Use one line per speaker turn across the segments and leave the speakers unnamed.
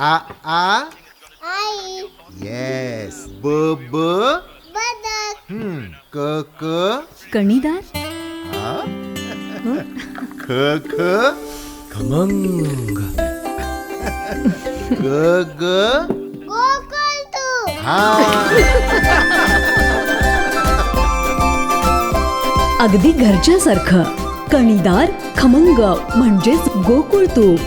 आ आ
आई.
Yes. ब ब
बदक.
क क
कणीदार.
ख ख
खमंग.
ग ग
गोकुळतू.
हा.
अगदी घरच्यासारखं. कणीदार खमंग म्हणजेच गोकुळ तूप.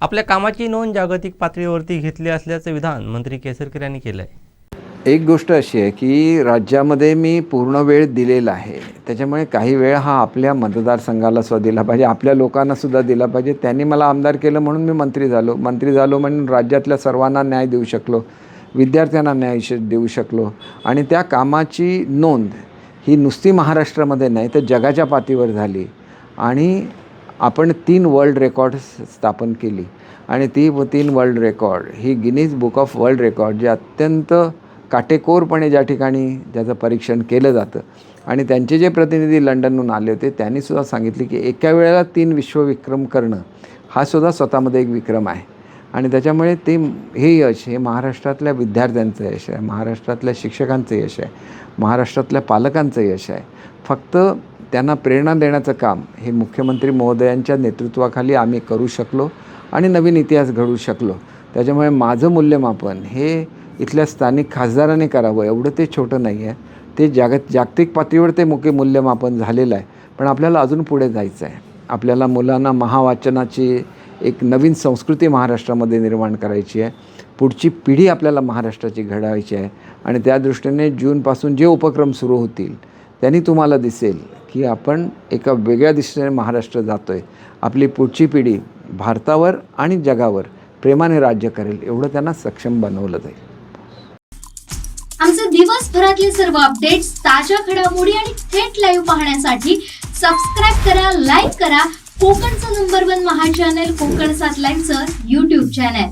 आपल्या कामाची नोंद जागतिक पातळीवरती घेतली असल्याचं विधान मंत्री केसरकर यांनी केलं आहे.
एक गोष्ट अशी आहे की राज्यामध्ये मी पूर्ण वेळ दिलेला आहे, त्याच्यामुळे काही वेळ हा आपल्या मतदारसंघाला सुद्धा दिला पाहिजे, आपल्या लोकांना सुद्धा दिला पाहिजे. त्यांनी मला आमदार केलं म्हणून मी मंत्री झालो म्हणून राज्यातल्या सर्वांना न्याय देऊ शकलो, विद्यार्थ्यांना न्याय देऊ शकलो. आणि त्या कामाची नोंद ही नुसती महाराष्ट्रामध्ये नाही तर जगाच्या पातळीवर झाली. आणि आपण 3 वर्ल्ड रेकॉर्ड स्थापन केली आणि ती 3 world record he Guinness book of world record जे अत्यंत काटेकोरपणे ज्या ठिकाणी त्याचं परीक्षण केलं जातं. आणि त्यांचे जे प्रतिनिधी लंडनहून आले होते त्यांनीसुद्धा सांगितले की एका वेळेला 3 विश्वविक्रम करणं हा सुद्धा स्वतःमध्ये एक विक्रम आहे. आणि त्याच्यामुळे हे यश हे महाराष्ट्रातल्या विद्यार्थ्यांचं यश आहे, महाराष्ट्रातल्या शिक्षकांचं यश आहे, महाराष्ट्रातल्या पालकांचं यश आहे. फक्त त्यांना प्रेरणा देण्याचं काम हे मुख्यमंत्री महोदयांच्या नेतृत्वाखाली आम्ही करू शकलो आणि नवीन इतिहास घडवू शकलो. त्याच्यामुळे माझं मूल्यमापन हे इथल्या स्थानिक खासदारांनी करावं एवढं ते छोटं नाही आहे, ते जागतिक पातळीवर ते मूल्यमापन झालेलं आहे. पण आपल्याला अजून पुढे जायचं आहे. आपल्याला मुलांना महावाचनाची एक नवीन संस्कृती महाराष्ट्रामध्ये निर्माण करायची आहे. पुढची पिढी आपल्याला महाराष्ट्राची घडवायची आहे. आणि त्या दृष्टीने जूनपासून जे उपक्रम सुरू होतील त्यांनी तुम्हाला दिसेल की आपण एका वेगळ्या दिशेने महाराष्ट्र जातो आहे. आपली पुढची पिढी भारतावर आणि जगावर प्रेमाने राज्य करेल एवढं त्यांना सक्षम बनवलं जाईल.
आमचे दिवसभरातले सर्व अपडेट्स, ताज्या घडामोडी आणि थेट लाईव्ह पाहण्यासाठी सबस्क्राईब करा, लाईक करा कोकणचं नंबर 1 महा चॅनल कोकण 7 लाईनचं YouTube चॅनल.